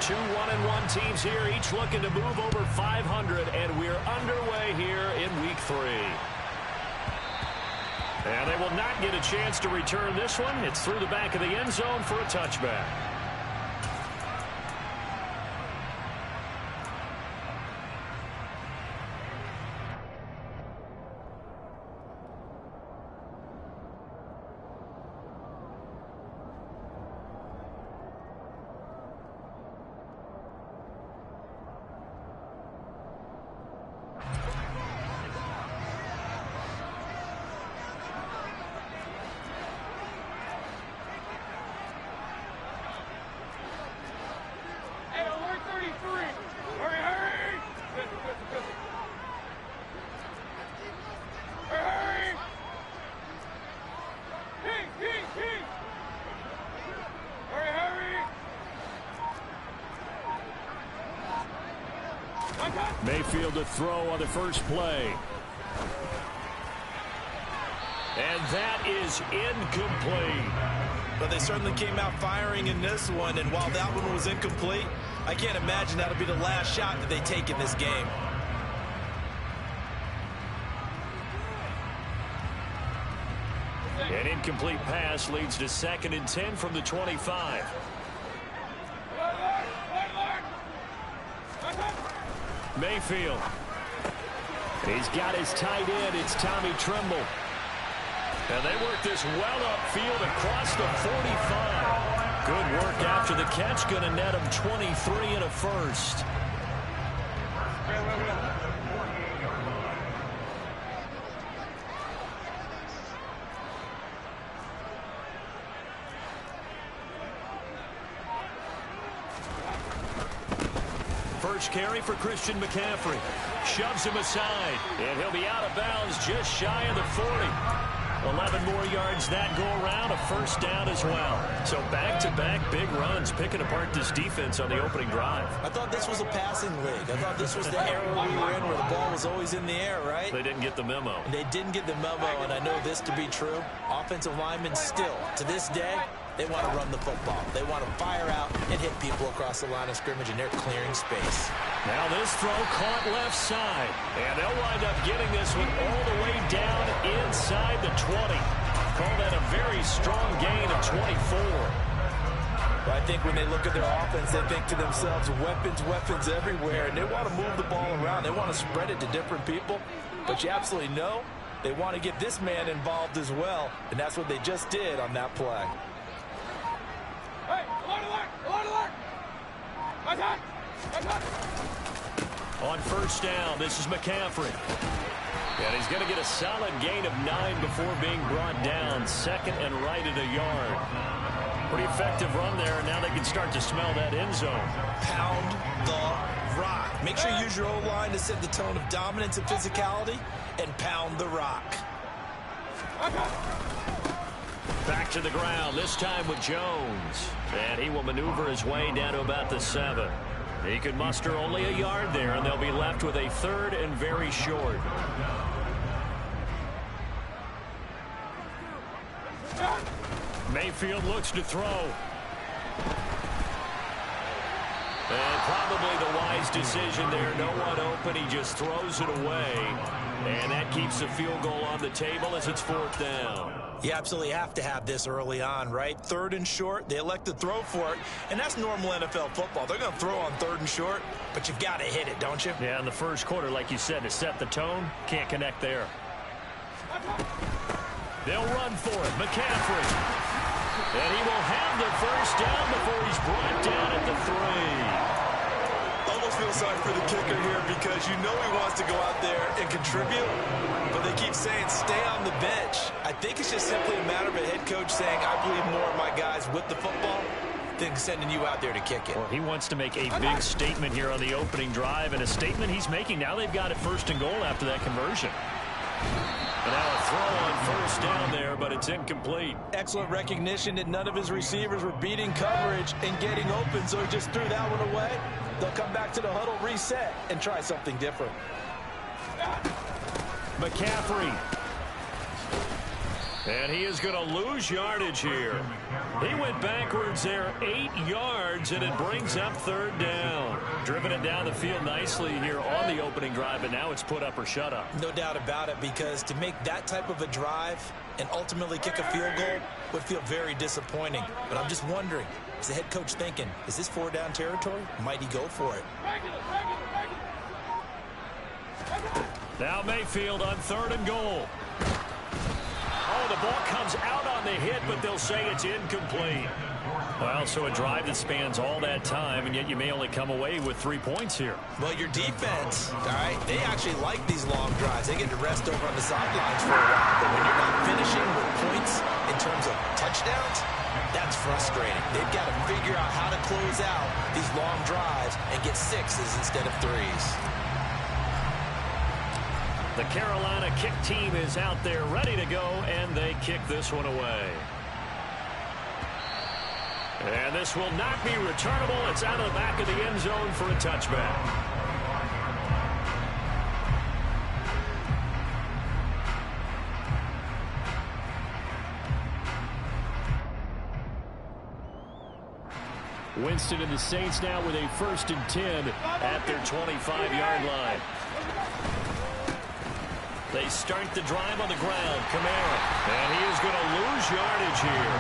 Two 1-1 teams here, each looking to move over 500, and we're underway here in Week 3. And they will not get a chance to return this one. It's through the back of the end zone for a touchback. Mayfield to throw on the first play. And that is incomplete. But they certainly came out firing in this one, and while that one was incomplete, I can't imagine that'll be the last shot that they take in this game. An incomplete pass leads to 2nd and 10 from the 25. Mayfield. He's got his tight end. It's Tommy Tremble. And they work this well upfield across the 45. Good work after the catch. Going to net him 23 and a first. First carry for Christian McCaffrey. Shoves him aside, and he'll be out of bounds just shy of the 40. 11 more yards that go around, a first down as well. So back-to-back big runs, picking apart this defense on the opening drive. I thought this was a passing league. I thought this was the era we were in where the ball was always in the air, right? They didn't get the memo. They didn't get the memo, and I know this to be true. Offensive linemen still, to this day, they want to run the football. They want to fire out and hit people across the line of scrimmage, and they're clearing space. Now this throw caught left side, and they'll wind up getting this one all the way down inside the 20. Call that a very strong gain of 24. Well, I think when they look at their offense, they think to themselves, weapons, weapons everywhere, and they want to move the ball around. They want to spread it to different people, but you absolutely know they want to get this man involved as well, and that's what they just did on that play. On first down, this is McCaffrey. And he's going to get a solid gain of 9 before being brought down. 2nd and right at a yard. Pretty effective run there. Now they can start to smell that end zone. Pound the rock. Make sure you use your O-line to set the tone of dominance and physicality, and pound the rock. Back to the ground, this time with Jones. And he will maneuver his way down to about the 7. He could muster only a yard there, and they'll be left with a 3rd and very short. Mayfield looks to throw. And probably the wise decision there. No one open. He just throws it away. And that keeps the field goal on the table as it's 4th down. You absolutely have to have this early on, right? 3rd and short. They elect to throw for it. And that's normal NFL football. They're going to throw on 3rd and short, but you've got to hit it, don't you? Yeah, in the first quarter, like you said, to set the tone, can't connect there. They'll run for it. McCaffrey. And he will have the first down before he's brought down at the 3. Almost feel sorry for the kicker here because you know he wants to go out there and contribute, but they keep saying stay on the bench. I think it's just simply a matter of a head coach saying I believe more of my guys with the football than sending you out there to kick it. Well, he wants to make a big statement here on the opening drive, and a statement he's making. Now they've got it 1st and goal after that conversion. And now a throw on first down there, but it's incomplete. Excellent recognition that none of his receivers were beating coverage and getting open, so he just threw that one away. They'll come back to the huddle, reset, and try something different. McCaffrey. And he is going to lose yardage here. He went backwards there 8 yards, and it brings up third down. Driven it down the field nicely here on the opening drive, and now it's put up or shut up. No doubt about it, because to make that type of a drive and ultimately kick a field goal would feel very disappointing. But I'm just wondering, is the head coach thinking, is this 4-down territory? Might he go for it? Now Mayfield on 3rd and goal. Oh, the ball comes out on the hit, but they'll say it's incomplete. Well, so a drive that spans all that time, and yet you may only come away with 3 points here. Well, your defense, all right, they actually like these long drives. They get to rest over on the sidelines for a while. But when you're not finishing with points in terms of touchdowns, that's frustrating. They've got to figure out how to close out these long drives and get 6s instead of 3s. The Carolina kick team is out there ready to go, and they kick this one away. And this will not be returnable. It's out of the back of the end zone for a touchback. Winston and the Saints now with a 1st and 10 at their 25-yard line. They start the drive on the ground. Kamara. And he is going to lose yardage here.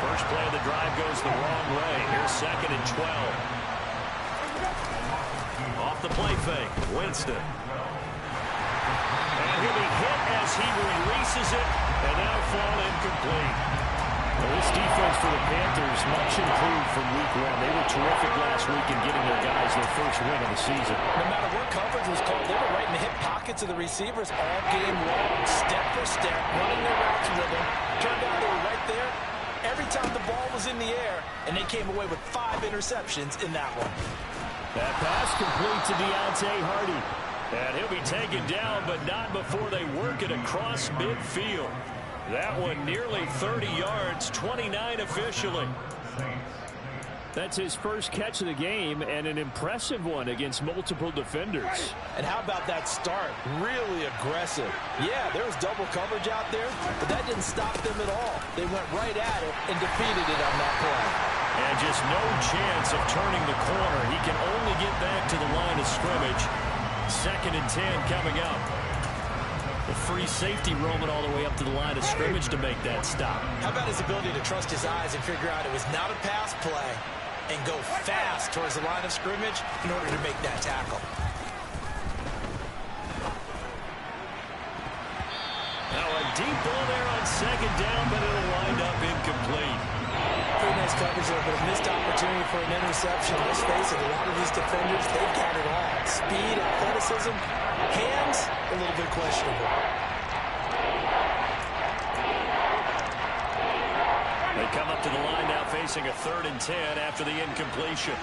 First play of the drive goes the wrong way. Here's 2nd and 12. Off the play fake. Winston. And he'll be hit as he releases it. And that'll fall incomplete. Well, this defense for the Panthers much improved from week 1. They were terrific last week in getting their guys their first win of the season. No matter what coverage was called, they were right in the hip pockets of the receivers all game long, step for step, running their routes with them. Turned out they were right there every time the ball was in the air, and they came away with 5 interceptions in that one. That pass complete to Deontay Hardy. And he'll be taken down, but not before they work it across midfield. That one nearly 30 yards, 29 officially. That's his first catch of the game, and an impressive one against multiple defenders. And how about that start? Really aggressive. Yeah, there was double coverage out there, but that didn't stop them at all. They went right at it and defeated it on that play. And just no chance of turning the corner. He can only get back to the line of scrimmage. 2nd and 10 coming up. The free safety roaming all the way up to the line of scrimmage to make that stop. How about his ability to trust his eyes and figure out it was not a pass play and go fast towards the line of scrimmage in order to make that tackle. Now a deep ball there on 2nd down, but it'll wind up incomplete. Pretty nice coverage there, but a missed opportunity for an interception. Let's face it, a lot of these defenders, they've got it all. Speed, athleticism, hands, a little bit questionable. They come up to the line now facing a 3rd and 10 after the incompletion.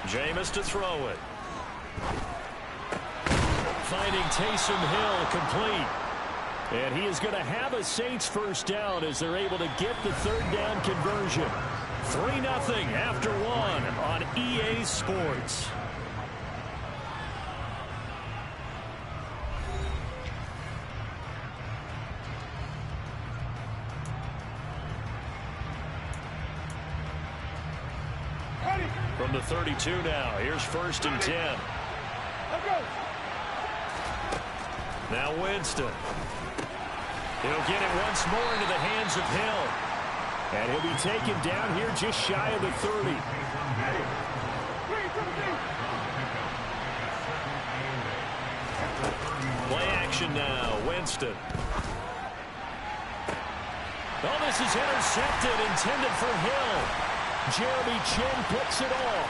Jameis to throw it. Finding Taysom Hill complete. And he is going to have a Saints first down as they're able to get the 3rd down conversion. 3-0 after 1 on EA Sports. From the 32 now, here's 1st and 10. Now Winston. He'll get it once more into the hands of Hill. And he'll be taken down here just shy of the 30. Play action now, Winston. Oh, this is intercepted, intended for Hill. Jeremy Chin puts it off.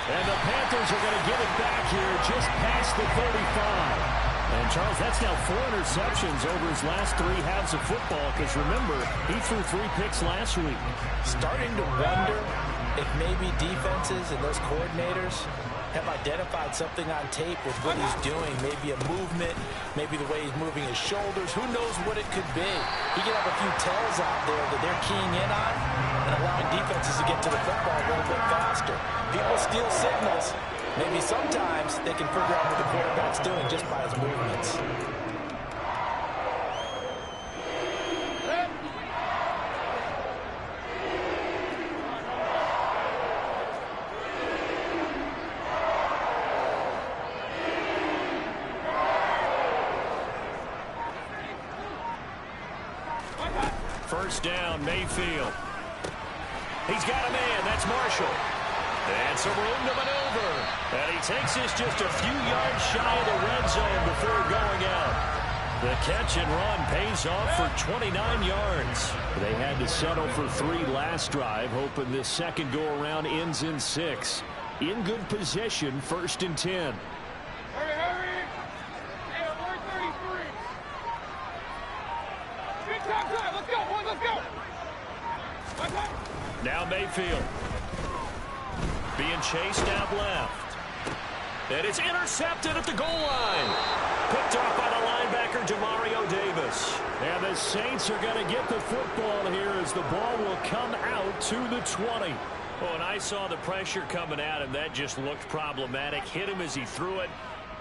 And the Panthers are going to get it back here just past the 35. And, Charles, that's now 4 interceptions over his last 3 halves of football, because, remember, he threw 3 picks last week. Starting to wonder if maybe defenses and those coordinators have identified something on tape with what he's doing. Maybe a movement, maybe the way he's moving his shoulders. Who knows what it could be? He could have a few tells out there that they're keying in on. and allowing defenses to get to the football a little bit faster. People steal signals. Maybe sometimes they can figure out what the quarterback's doing just by his movements. First down, Mayfield. He's got a man. That's Marshall. And some room to maneuver. And he takes this just a few yards shy of the red zone before going out. The catch and run pays off for 29 yards. They had to settle for 3 last drive, hoping this second go-around ends in 6. In good position, 1st and 10. Now Mayfield being chased out left. And it's intercepted at the goal line. Picked off by the linebacker, Demario Davis. And the Saints are going to get the football here as the ball will come out to the 20. Oh, and I saw the pressure coming at him. That just looked problematic. Hit him as he threw it.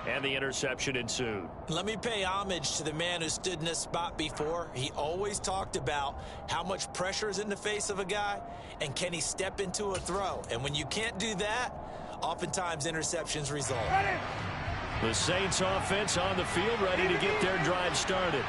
And the interception ensued. Let me pay homage to the man who stood in this spot before. He always talked about how much pressure is in the face of a guy and can he step into a throw. And when you can't do that, oftentimes interceptions result. The Saints offense on the field ready to get their drive started.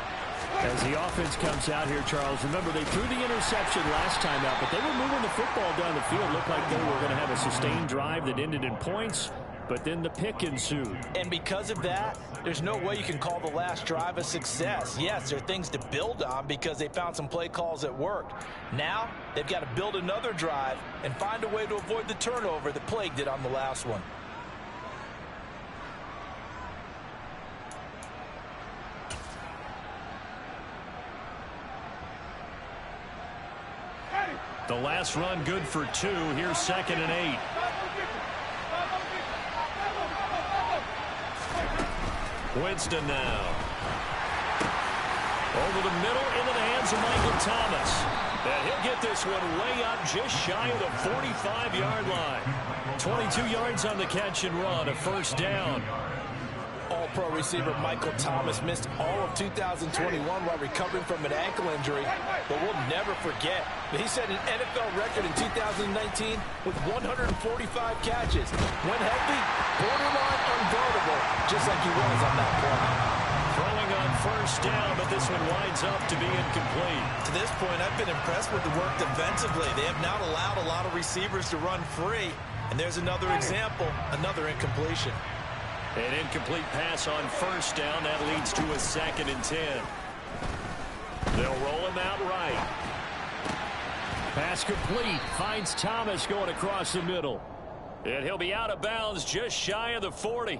As the offense comes out here, Charles, remember they threw the interception last time out, but they were moving the football down the field. Looked like they were going to have a sustained drive that ended in points. But then the pick ensued. And because of that, there's no way you can call the last drive a success. Yes, there are things to build on because they found some play calls that worked. Now, they've got to build another drive and find a way to avoid the turnover that plagued it on the last one. The last run good for 2. Here's 2nd and 8. Winston now. Over the middle into the hands of Michael Thomas. And he'll get this one way up just shy of the 45-yard line. 22 yards on the catch and run, a 1st down. All-pro receiver Michael Thomas missed all of 2021 while recovering from an ankle injury. But we'll never forget that he set an NFL record in 2019 with 145 catches. When healthy, borderline unguardable, just like he was on that point. Throwing on 1st down, but this one winds up to be incomplete. To this point, I've been impressed with the work defensively. They have not allowed a lot of receivers to run free. And there's another example, another incompletion. An incomplete pass on 1st down. That leads to a 2nd and 10. They'll roll him out right. Pass complete. Finds Thomas going across the middle. And he'll be out of bounds just shy of the 40.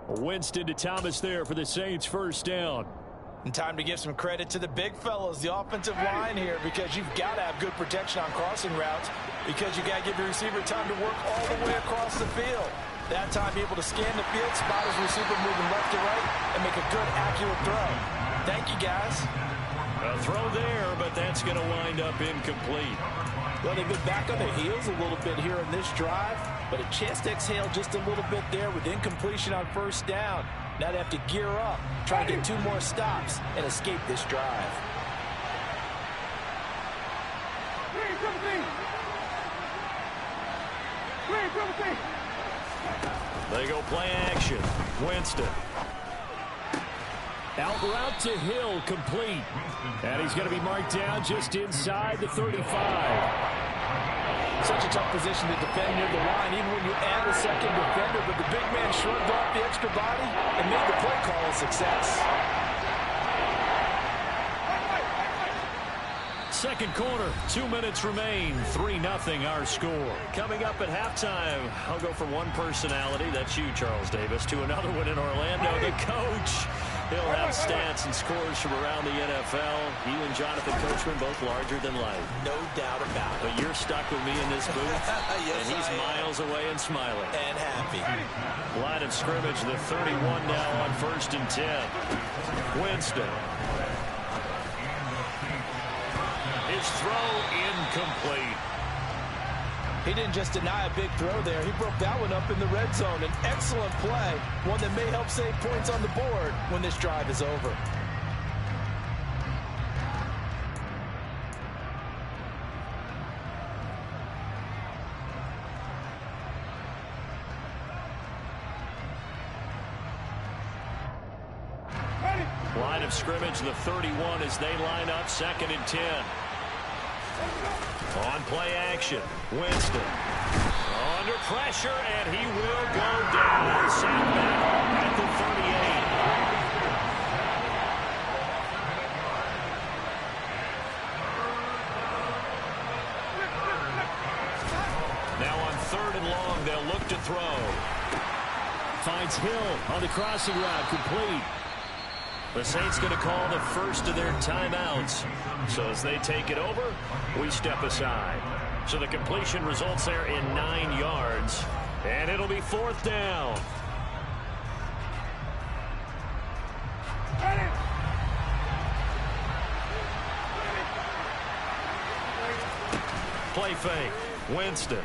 Winston to Thomas there for the Saints' 1st down. And time to give some credit to the big fellows, the offensive line here, because you've got to have good protection on crossing routes because you got to give your receiver time to work all the way across the field. That time able to scan the field, spot his receiver moving left to right, and make a good, accurate throw. Thank you, guys. A throw there, but that's going to wind up incomplete. Well, they've been back on their heels a little bit here in this drive, but a chance to exhale just a little bit there with incompletion on 1st down. Now they have to gear up, try to get 2 more stops, and escape this drive. They go play action. Winston. Out route to Hill, complete. And he's going to be marked down just inside the 35. Such a tough position to defend near the line, even when you add a second defender, but the big man shrugged off the extra body and made the play call a success. Second quarter, 2 minutes remain, 3-0 our score. Coming up at halftime, I'll go from one personality, that's you, Charles Davis, to another one in Orlando, the coach. He'll have stats and scores from around the NFL. You and Jonathan Coachman, both larger than life. No doubt about it. But you're stuck with me in this booth, yes, and he's miles away and smiling. And happy. Line of scrimmage, the 31 now on 1st and 10. Winston. His his throw incomplete. He didn't just deny a big throw there. He broke that one up in the red zone. An excellent play, one that may help save points on the board when this drive is over. Line of scrimmage, the 31 as they line up, 2nd and 10. On play action, Winston. Under pressure, and he will go down. Sacked back at the 38. Now on 3rd and long, they'll look to throw. Finds Hill on the crossing route, complete. The Saints going to call the first of their timeouts. So as they take it over, we step aside. So the completion results there in 9 yards. And it'll be 4th down. Play fake. Winston.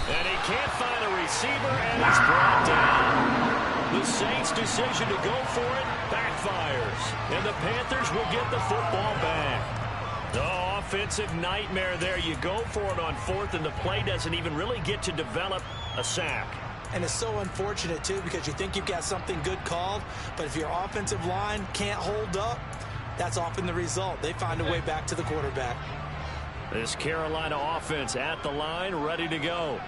And he can't find a receiver, and it's brought down. The Saints' decision to go for it backfires, and the Panthers will get the football back. Oh, offensive nightmare there. You go for it on 4th, and the play doesn't even really get to develop a sack. And it's so unfortunate, too, because you think you've got something good called, but if your offensive line can't hold up, that's often the result. They find a way back to the quarterback. This Carolina offense at the line, ready to go.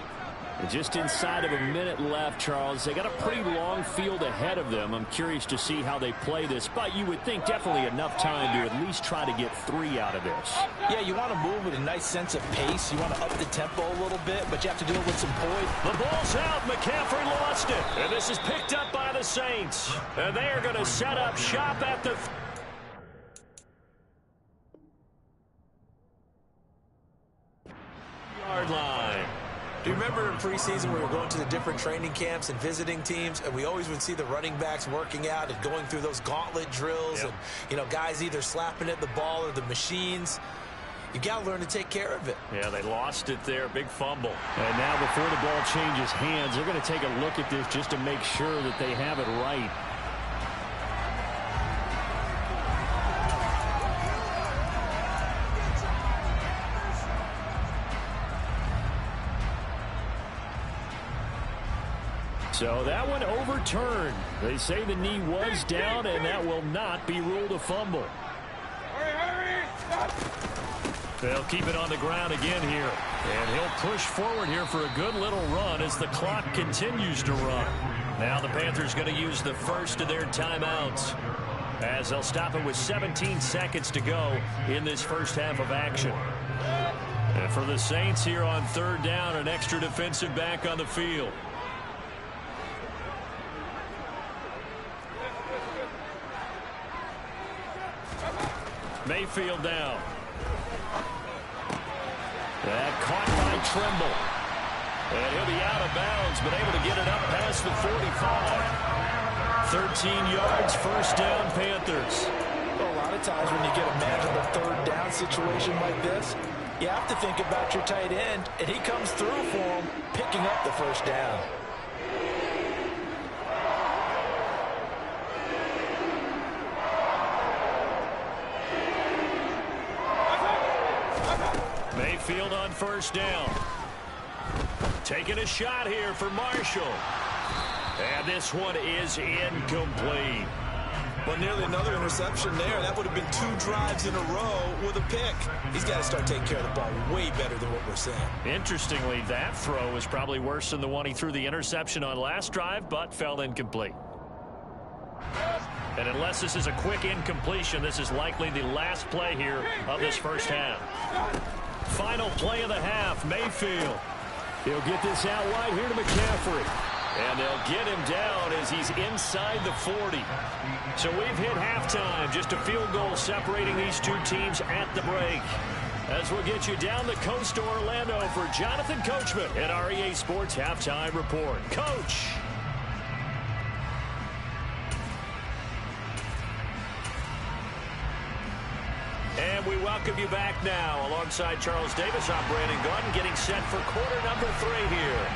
Just inside of a minute left, Charles. They got a pretty long field ahead of them. I'm curious to see how they play this, but you would think definitely enough time to at least try to get 3 out of this. Yeah, you want to move with a nice sense of pace. You want to up the tempo a little bit, but you have to do it with some poise. The ball's out. McCaffrey lost it. And this is picked up by the Saints. And they are going to set up shop at the yard line. Do you remember in preseason we were going to the different training camps and visiting teams, and we always would see the running backs working out and going through those gauntlet drills, and, you know, guys either slapping at the ball or the machines. You got to learn to take care of it. Yeah, they lost it there. Big fumble. And now before the ball changes hands, they're going to take a look at this just to make sure that they have it right. So that one overturned. They say the knee was down, and that will not be ruled a fumble. They'll keep it on the ground again here. And he'll push forward here for a good little run as the clock continues to run. Now the Panthers going to use the first of their timeouts, as they'll stop it with 17 seconds to go in this first half of action. And for the Saints here on 3rd down, an extra defensive back on the field. Mayfield down. That caught by Trimble. And he'll be out of bounds, but able to get it up past the 45. 13 yards, 1st down, Panthers. Well, a lot of times when you get a man in a 3rd down situation like this, you have to think about your tight end, and he comes through for him, picking up the 1st down. Mayfield on 1st down. Taking a shot here for Marshall. And this one is incomplete. Well, nearly another interception there. That would have been 2 drives in a row with a pick. He's got to start taking care of the ball way better than what we're saying. Interestingly, that throw was probably worse than the one he threw the interception on last drive, but fell incomplete. And unless this is a quick incompletion, this is likely the last play here of this first half. Final play of the half, Mayfield. He'll get this out wide here to McCaffrey. And they'll get him down as he's inside the 40. So we've hit halftime. Just a field goal separating these two teams at the break. As we'll get you down the coast to Orlando for Jonathan Coachman at our EA Sports Halftime Report. Coach. we welcome you back now. Alongside Charles Davis, I'm Brandon Gordon, getting set for quarter number 3 here.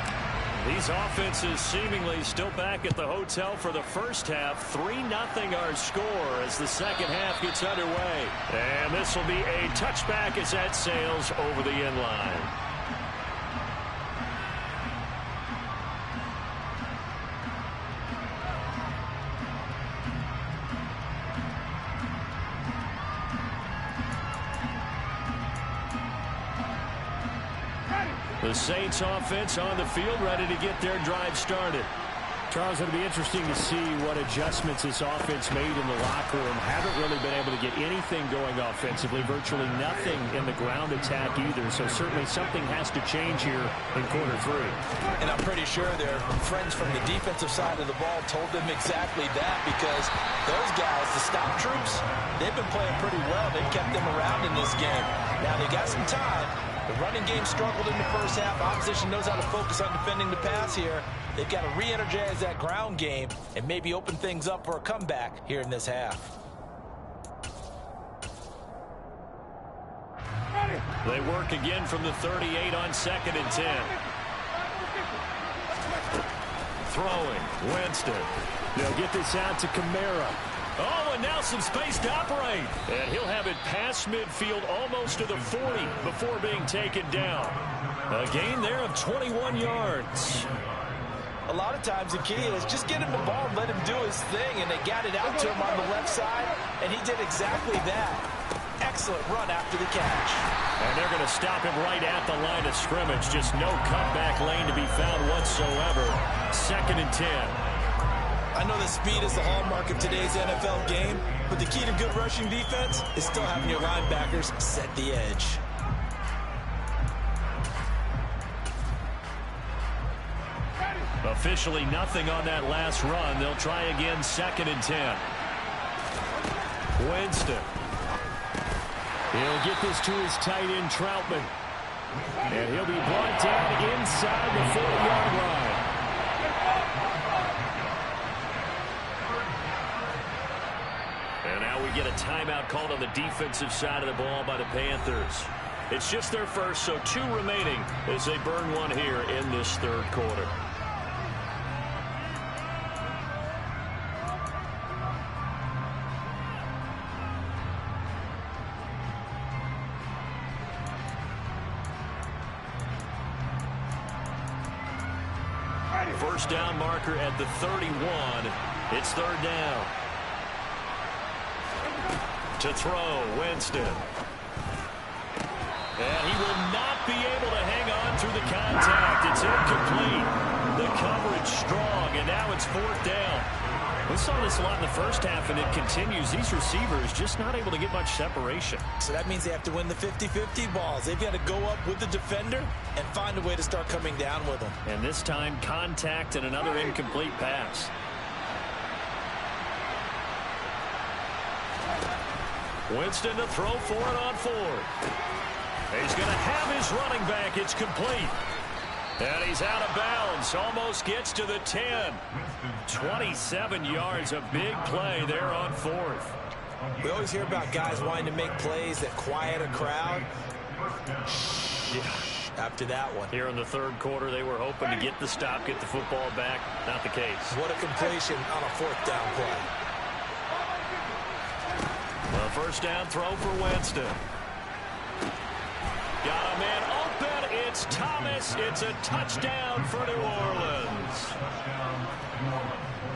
These offenses seemingly still back at the hotel for the first half. 3-0 our score as the second half gets underway. And this will be a touchback as that sails over the end line. The Saints offense on the field, ready to get their drive started. Charles, it'll be interesting to see what adjustments this offense made in the locker room. Haven't really been able to get anything going offensively, virtually nothing in the ground attack either. So certainly something has to change here in quarter 3. And I'm pretty sure their friends from the defensive side of the ball told them exactly that, because those guys, the stop troops, they've been playing pretty well. They've kept them around in this game. Now they got some time. The running game struggled in the first half. Opposition knows how to focus on defending the pass here. They've got to re-energize that ground game and maybe open things up for a comeback here in this half. They work again from the 38 on 2nd and 10. Throwing, Winston. They'll get this out to Kamara. Oh, and now some space to operate. And he'll have it past midfield almost to the 40 before being taken down. A gain there of 21 yards. A lot of times the key is just get him the ball and let him do his thing, and they got it out to him on the left side, and he did exactly that. Excellent run after the catch. And they're going to stop him right at the line of scrimmage. Just no cutback lane to be found whatsoever. 2nd and 10. I know that speed is the hallmark of today's NFL game, but the key to good rushing defense is still having your linebackers set the edge. Officially nothing on that last run. They'll try again 2nd and 10. Winston. He'll get this to his tight end, Troutman. And he'll be brought down inside the 40-yard line. And now we get a timeout called on the defensive side of the ball by the Panthers. It's just their first, so 2 remaining as they burn one here in this 3rd quarter. First down marker at the 31. It's 3rd down. To throw, Winston. And he will not be able to hang on through the contact. It's incomplete. The coverage strong, and now it's 4th down. We saw this a lot in the first half, and it continues. These receivers just not able to get much separation. So that means they have to win the 50-50 balls. They've got to go up with the defender and find a way to start coming down with them. And this time, contact and another incomplete pass. Winston to throw for it on 4th. He's going to have his running back. It's complete. And he's out of bounds. Almost gets to the 10. 27 yards. A big play there on 4th. We always hear about guys wanting to make plays that quiet a crowd. After that one. Here in the 3rd quarter, they were hoping to get the stop, get the football back. Not the case. What a completion on a 4th down play. The first down throw for Winston. Got a man open. It's Thomas. It's a touchdown for New Orleans.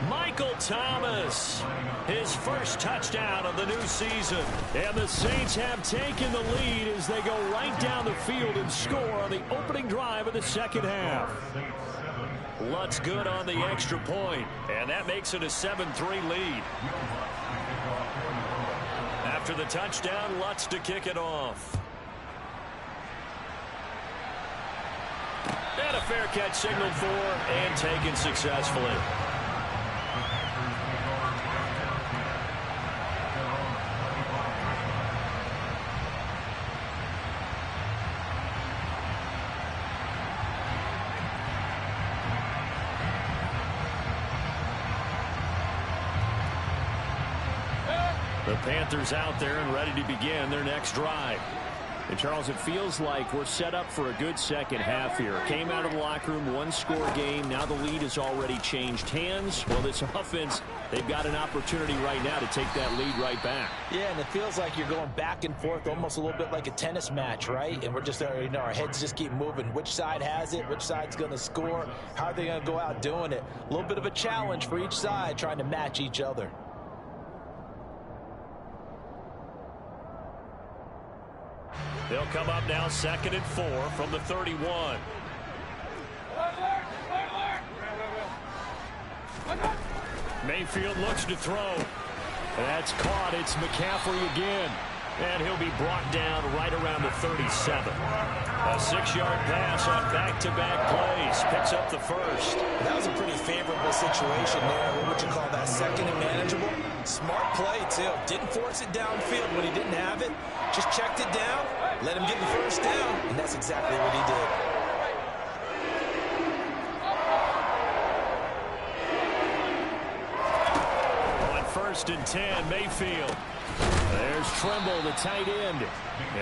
Michael Thomas, his first touchdown of the new season. And the Saints have taken the lead as they go right down the field and score on the opening drive of the 2nd half. Lutz good on the extra point, and that makes it a 7-3 lead. After the touchdown, Lutz to kick it off. And a fair catch signaled for and taken successfully. The Panthers out there and ready to begin their next drive. And Charles, it feels like we're set up for a good second half here. Came out of the locker room, one-score game. Now the lead has already changed hands. Well, this offense, they've got an opportunity right now to take that lead right back. Yeah, and it feels like you're going back and forth almost a little bit like a tennis match, right? And we're just, our heads just keep moving. Which side has it? Which side's going to score? How are they going to go out doing it? A little bit of a challenge for each side trying to match each other. They'll come up now 2nd and 4 from the 31. Mayfield looks to throw. That's caught. It's McCaffrey again. And he'll be brought down right around the 37. A 6-yard pass on back-to-back plays. Picks up the first. That was a pretty favorable situation there. What would you call that? Second and manageable. Smart play, too. Didn't force it downfield when he didn't have it. Just checked it down, let him get the first down, and that's exactly what he did. On 1st and 10, Mayfield. There's Tremble, the tight end.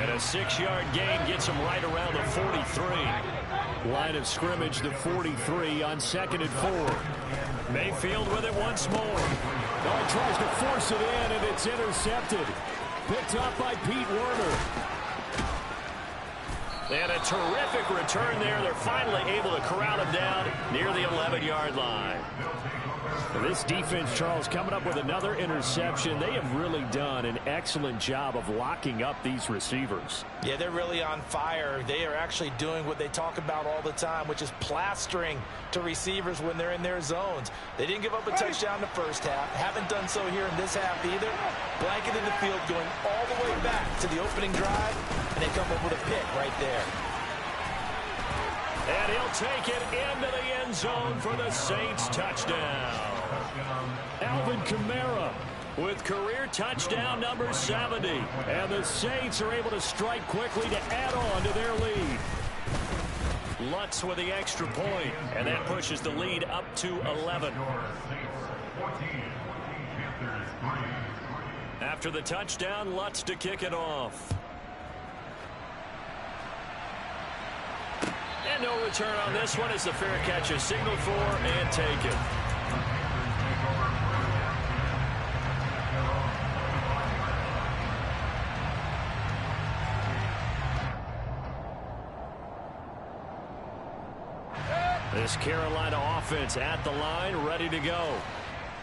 And a 6-yard gain gets him right around the 43. Line of scrimmage, the 43 on 2nd and 4. Mayfield with it once more. Oh, tries to force it in, and it's intercepted. Picked up by Pete Werner. And a terrific return there. They're finally able to corral him down near the 11-yard line. This defense, Charles, coming up with another interception. They have really done an excellent job of locking up these receivers. Yeah, they're really on fire. They are actually doing what they talk about all the time, which is plastering to receivers when they're in their zones. They didn't give up a touchdown the first half. Haven't done so here in this half either. Blanketed the field going all the way back to the opening drive, and they come up with a pick right there. And he'll take it into the end zone for the Saints touchdown. Alvin Kamara with career touchdown number 70. And the Saints are able to strike quickly to add on to their lead. Lutz with the extra point, and that pushes the lead up to 11. After the touchdown, Lutz to kick it off. And no return on this one as the fair catch is signaled for and taken. This Carolina offense at the line, ready to go.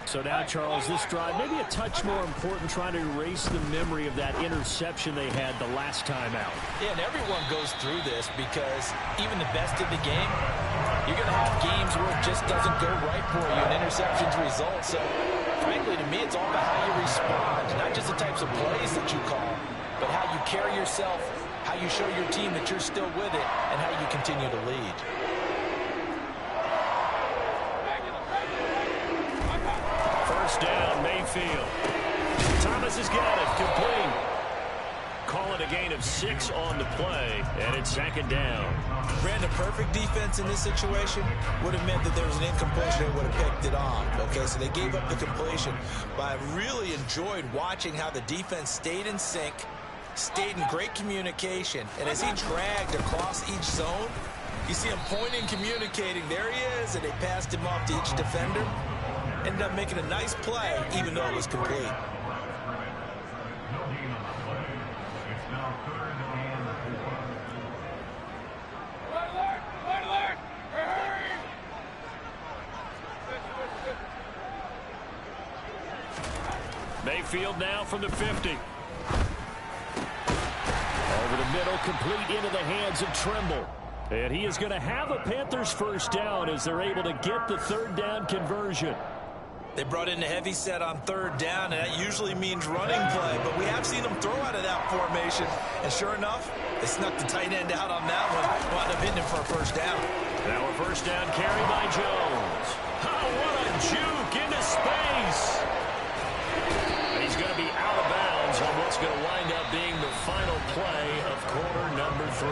So now, Charles, this drive maybe a touch more important, trying to erase the memory of that interception they had the last time out. Yeah, and everyone goes through this because even the best of the game, you're going to have games where it just doesn't go right for you and interceptions result. So, frankly, to me, it's all about how you respond, not just the types of plays that you call, but how you carry yourself, how you show your team that you're still with it, and how you continue to lead. Down Mayfield. Thomas has got it. Complete. Call it a gain of 6 on the play, and it's 2nd down. Brandon, perfect defense in this situation would have meant that there was an incompletion. They would have picked it off. Okay, so they gave up the completion. But I really enjoyed watching how the defense stayed in sync, stayed in great communication, and as he dragged across each zone, you see him pointing, communicating. There he is, and they passed him off to each defender. Ended up making a nice play, even though it was complete. Mayfield now from the 50. Over the middle, complete into the hands of Tremble. And he is going to have a Panthers first down as they're able to get the 3rd down conversion. They brought in a heavy set on 3rd down, and that usually means running play, but we have seen them throw out of that formation. And sure enough, they snuck the tight end out on that one, wound up hitting him for a first down. Now a first down carry by Jones. Oh, what a juke into space. He's going to be out of bounds on what's going to wind up being the final play of quarter number 3.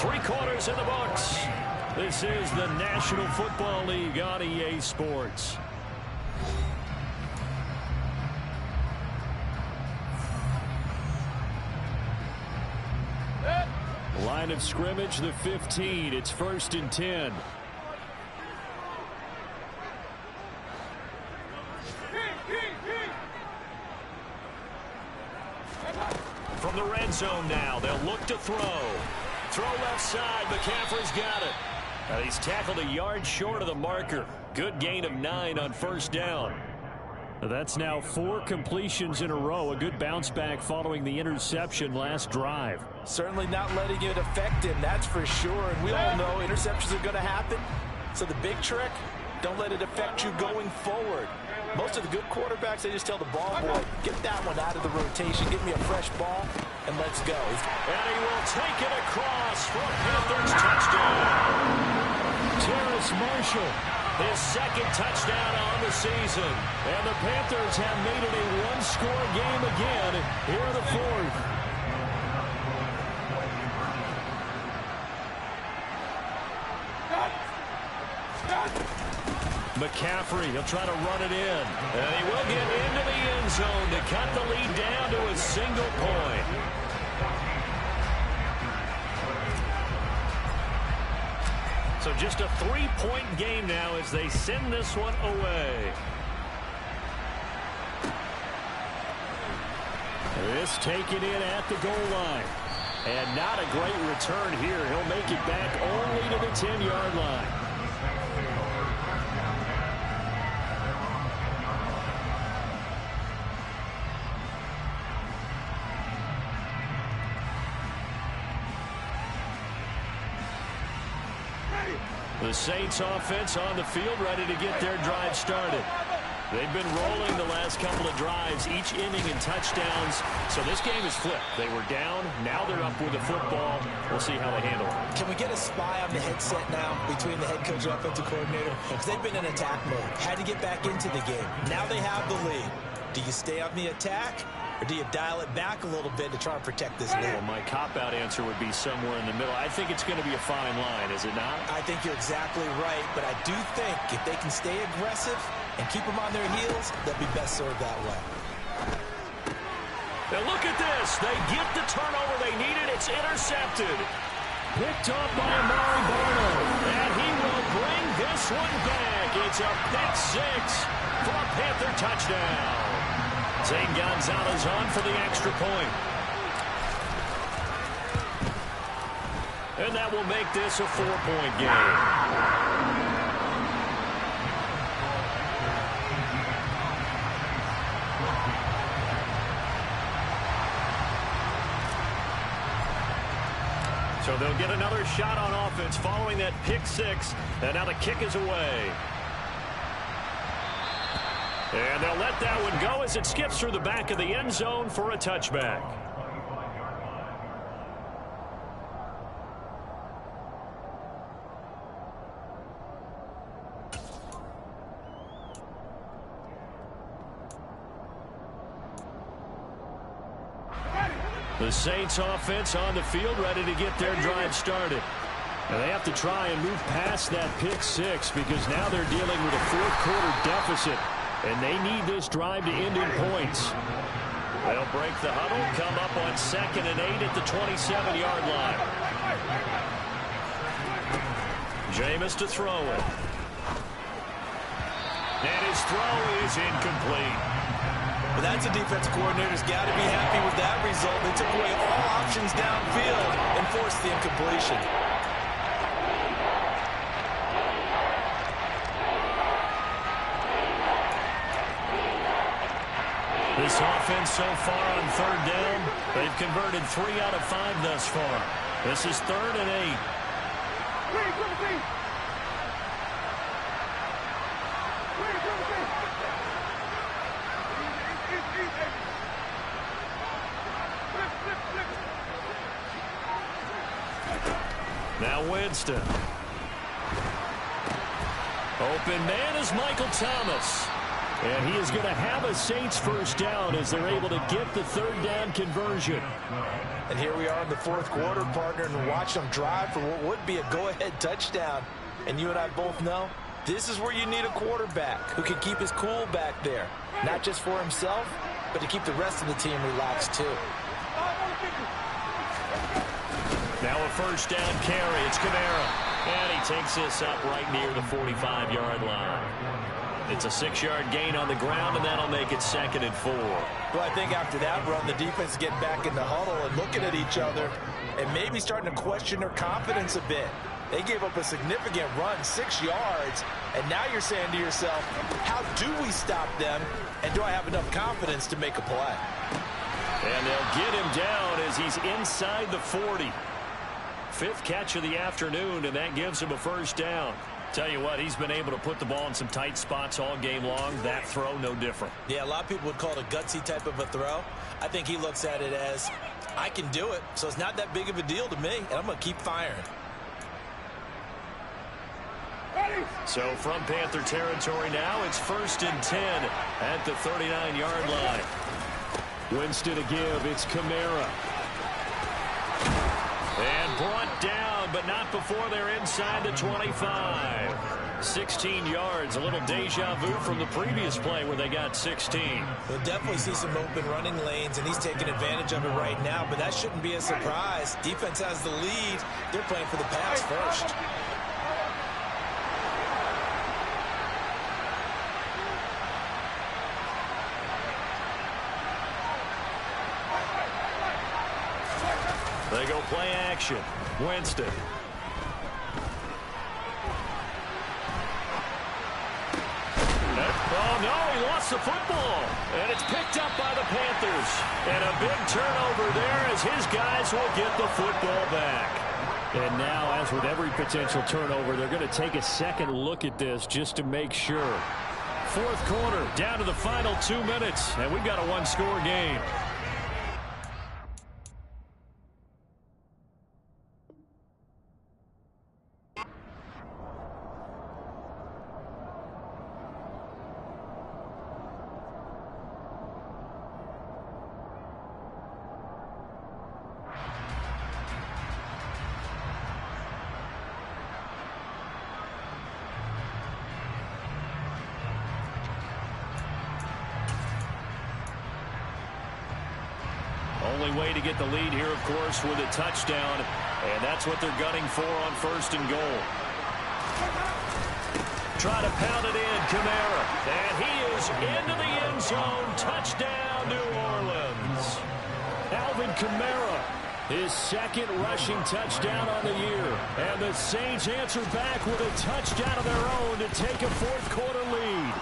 3 quarters in the books. This is the National Football League on EA Sports. Line of scrimmage, the 15. It's 1st and 10. From the red zone now, they'll look to throw. Throw left side. McCaffrey's got it. He's tackled a yard short of the marker. Good gain of 9 on 1st down. That's now 4 completions in a row. A good bounce back following the interception last drive. Certainly not letting it affect him, that's for sure. And we all know interceptions are going to happen. So the big trick, don't let it affect you going forward. Most of the good quarterbacks, they just tell the ball boy, get that one out of the rotation, give me a fresh ball, and let's go. And he will take it across for a Panthers touchdown. Terrace Marshall, his 2nd touchdown on the season. And the Panthers have made it a one-score game again here in the 4th. McCaffrey, he'll try to run it in. And he will get into the end zone to cut the lead down to a single point. So just a 3-point game now as they send this one away. This taken in at the goal line. And not a great return here. He'll make it back only to the 10-yard line. The Saints offense on the field ready to get their drive started. They've been rolling the last couple of drives, each inning in touchdowns. So this game is flipped. They were down. Now they're up with the football. We'll see how they handle it. Can we get a spy on the headset now between the head coach and offensive coordinator? Because they've been in attack mode. Had to get back into the game. Now they have the lead. Do you stay on the attack? Or do you dial it back a little bit to try and protect this lead? Well, my cop-out answer would be somewhere in the middle. I think it's going to be a fine line, is it not? I think you're exactly right, but I do think if they can stay aggressive and keep them on their heels, they'll be best served that way. Now look at this. They get the turnover they needed. It's intercepted. Picked up by Amari Barno. And he will bring this one back. It's a pick 6 for a Panther touchdown. Zane Gonzalez on for the extra point. And that will make this a 4-point game. So they'll get another shot on offense following that pick 6. And now the kick is away. And they'll let that one go as it skips through the back of the end zone for a touchback. The Saints offense on the field ready to get their drive started. And they have to try and move past that pick 6 because now they're dealing with a 4th-quarter deficit. And they need this drive to end in points. They'll break the huddle, come up on 2nd and 8 at the 27-yard line. Jameis to throw it. And his throw is incomplete. Well, that's a defensive coordinator's got to be happy with that result. They took away all options downfield and forced the incompletion. This offense so far on 3rd down, they've converted 3 out of 5 thus far. This is 3rd and 8. Now Winston. Open man is Michael Thomas. And he is going to have a Saints 1st down as they're able to get the 3rd down conversion. And here we are in the 4th quarter, partner, and watch them drive for what would be a go-ahead touchdown. And you and I both know this is where you need a quarterback who can keep his cool back there. Not just for himself, but to keep the rest of the team relaxed too. Now a first down carry. It's Kamara. And he takes this up right near the 45-yard line. It's a 6-yard gain on the ground, and that'll make it 2nd and 4. Well, I think after that run, the defense is getting back in the huddle and looking at each other and maybe starting to question their confidence a bit. They gave up a significant run, 6 yards, and now you're saying to yourself, how do we stop them, and do I have enough confidence to make a play? And they'll get him down as he's inside the 40. 5th catch of the afternoon, and that gives him a first down. Tell you what, he's been able to put the ball in some tight spots all game long. That throw, no different. Yeah, a lot of people would call it a gutsy type of a throw. I think he looks at it as, I can do it, so it's not that big of a deal to me, and I'm going to keep firing. So from Panther territory now, it's 1st and 10 at the 39-yard line. Winston to give. It's Kamara. And brought down, but not before they're inside the 25. 16 yards, a little deja vu from the previous play where they got 16. We'll definitely see some open running lanes, and he's taking advantage of it right now, but that shouldn't be a surprise. Defense has the lead. They're playing for the pass first. They go play action. Winston. Oh, no, he lost the football. And it's picked up by the Panthers. And a big turnover there as his guys will get the football back. And now, as with every potential turnover, they're going to take a second look at this just to make sure. 4th quarter, down to the final 2 minutes. And we've got a one-score game. Only way to get the lead here, of course, with a touchdown. And that's what they're gunning for on 1st and goal. Try to pound it in, Kamara. And he is into the end zone. Touchdown, New Orleans. Alvin Kamara, his 2nd rushing touchdown on the year. And the Saints answer back with a touchdown of their own to take a 4th quarter lead.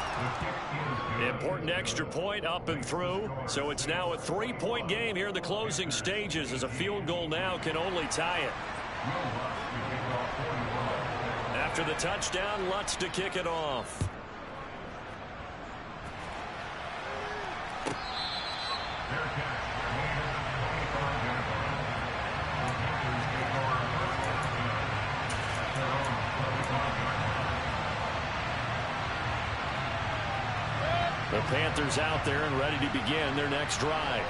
Important extra point up and through. So it's now a 3-point game here in the closing stages, as a field goal now can only tie it. After the touchdown, Lutz to kick it off. The Panthers out there and ready to begin their next drive.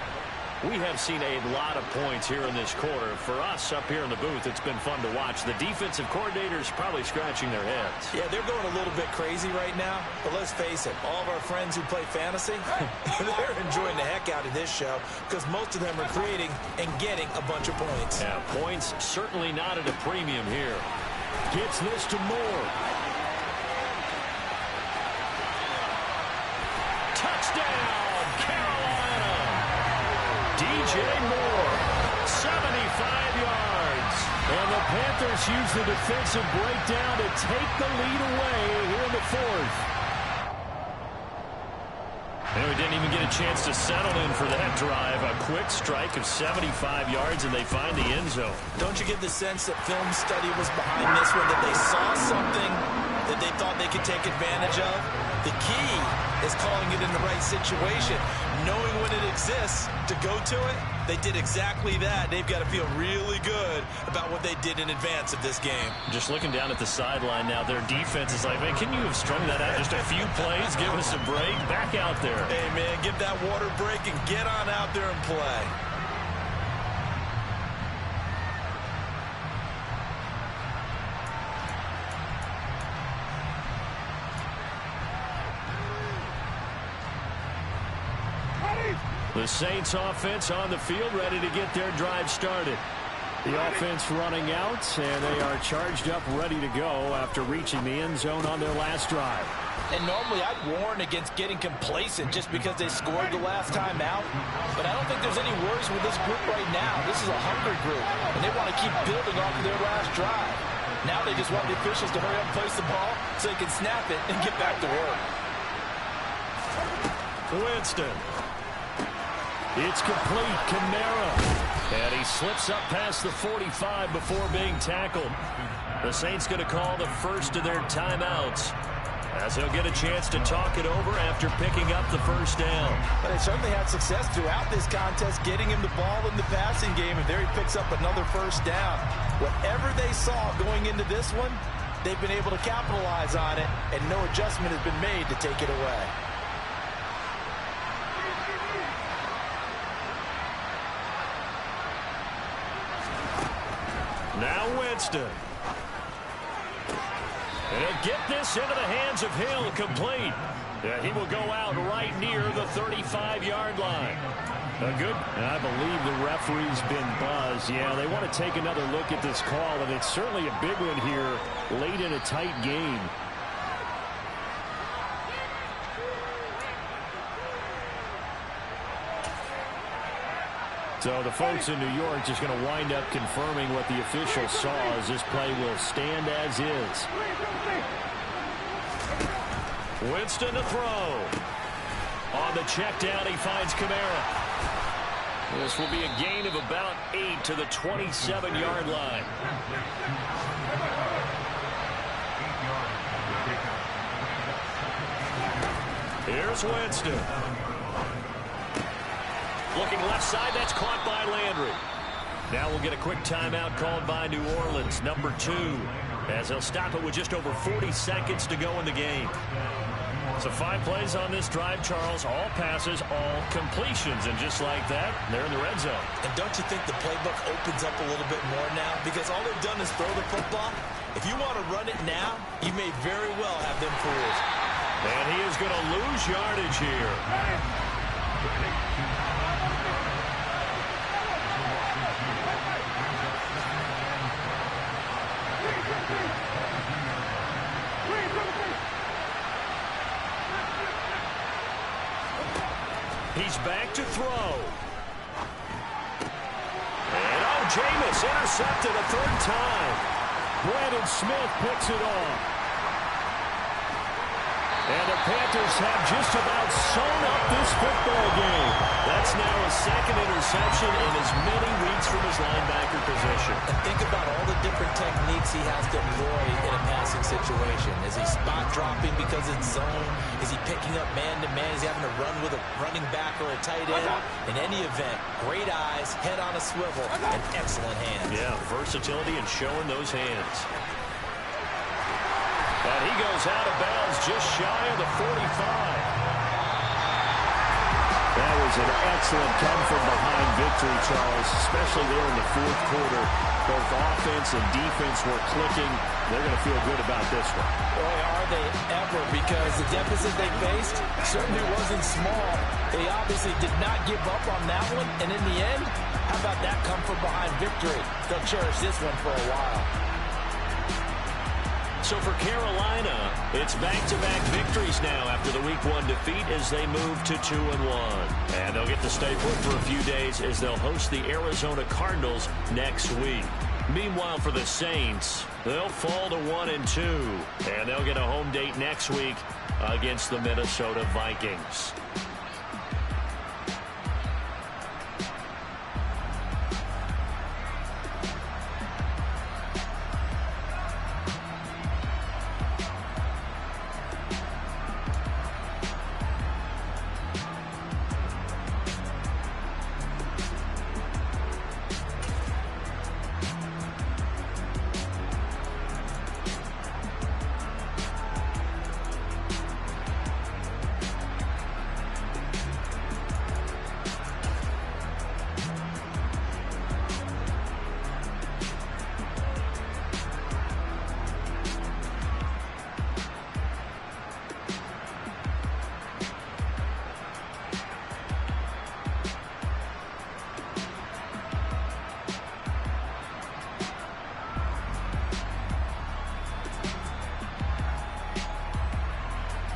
We have seen a lot of points here in this quarter. For us up here in the booth, it's been fun to watch. The defensive coordinators probably scratching their heads. Yeah, they're going a little bit crazy right now. But let's face it, all of our friends who play fantasy, they're enjoying the heck out of this show because most of them are creating and getting a bunch of points. Yeah, points certainly not at a premium here. Gets this to Moore. Touchdown, Carolina! DJ Moore, 75 yards. And the Panthers use the defensive breakdown to take the lead away here in the 4th. And we didn't even get a chance to settle in for that drive. A quick strike of 75 yards, and they find the end zone. Don't you get the sense that film study was behind this one, that they saw something that they thought they could take advantage of? The key is calling it in the right situation, knowing when it exists to go to it. They did exactly that. They've got to feel really good about what they did in advance of this game. Just looking down at the sideline now, their defense is like, man, can you have strung that out just a few plays? Give us a break. Back out there. Hey, man, give that water break and get on out there and play. The Saints offense on the field, ready to get their drive started. The offense running out, and they are charged up, ready to go after reaching the end zone on their last drive. And normally I'd warn against getting complacent just because they scored the last time out. But I don't think there's any worries with this group right now. This is a hungry group, and they want to keep building off of their last drive. Now they just want the officials to hurry up and place the ball so they can snap it and get back to work. Winston. It's complete. Kamara. And he slips up past the 45 before being tackled. The Saints going to call the first of their timeouts, as he'll get a chance to talk it over after picking up the first down. But they certainly had success throughout this contest, getting him the ball in the passing game, and there he picks up another first down. Whatever they saw going into this one, they've been able to capitalize on it, and no adjustment has been made to take it away. Now Winston. And he'll get this into the hands of Hill, complete. Yeah, he will go out right near the 35-yard line. I believe the referee's been buzzed. Yeah, they want to take another look at this call, and it's certainly a big one here late in a tight game. So the folks in New York just going to wind up confirming what the official saw, as this play will stand as is. Winston to throw. On the check down, he finds Kamara. This will be a gain of about 8 to the 27-yard line. Here's Winston. Looking left side, that's caught by Landry. Now we'll get a quick timeout called by New Orleans, number 2, as they'll stop it with just over 40 seconds to go in the game. So 5 plays on this drive, Charles, all passes, all completions, and just like that, they're in the red zone. And don't you think the playbook opens up a little bit more now? Because all they've done is throw the football. If you want to run it now, you may very well have them fooled. And he is going to lose yardage here. He's back to throw. And Jameis intercepted a third time. Brandon Smith picks it off. And the Panthers have just about sewn up this football game. That's now a second interception in as many weeks from his linebacker position. And think about all the different techniques he has to employ in a passing situation. Is he spot dropping because it's zone? Is he picking up man-to-man? Is he having to run with a running back or a tight end? In any event, great eyes, head on a swivel, and excellent hands. Yeah, versatility and showing those hands. And he goes out of bounds just shy of the 45. That was an excellent come-from-behind victory, Charles, especially there in the fourth quarter. Both offense and defense were clicking. They're going to feel good about this one. Boy, are they ever, because the deficit they faced certainly wasn't small. They obviously did not give up on that one, and in the end, how about that come-from-behind victory? They'll cherish this one for a while. So for Carolina, it's back-to-back victories now after the Week 1 defeat as they move to 2-1. And they'll get to stay put for a few days as they'll host the Arizona Cardinals next week. Meanwhile, for the Saints, they'll fall to 1-2, and they'll get a home date next week against the Minnesota Vikings.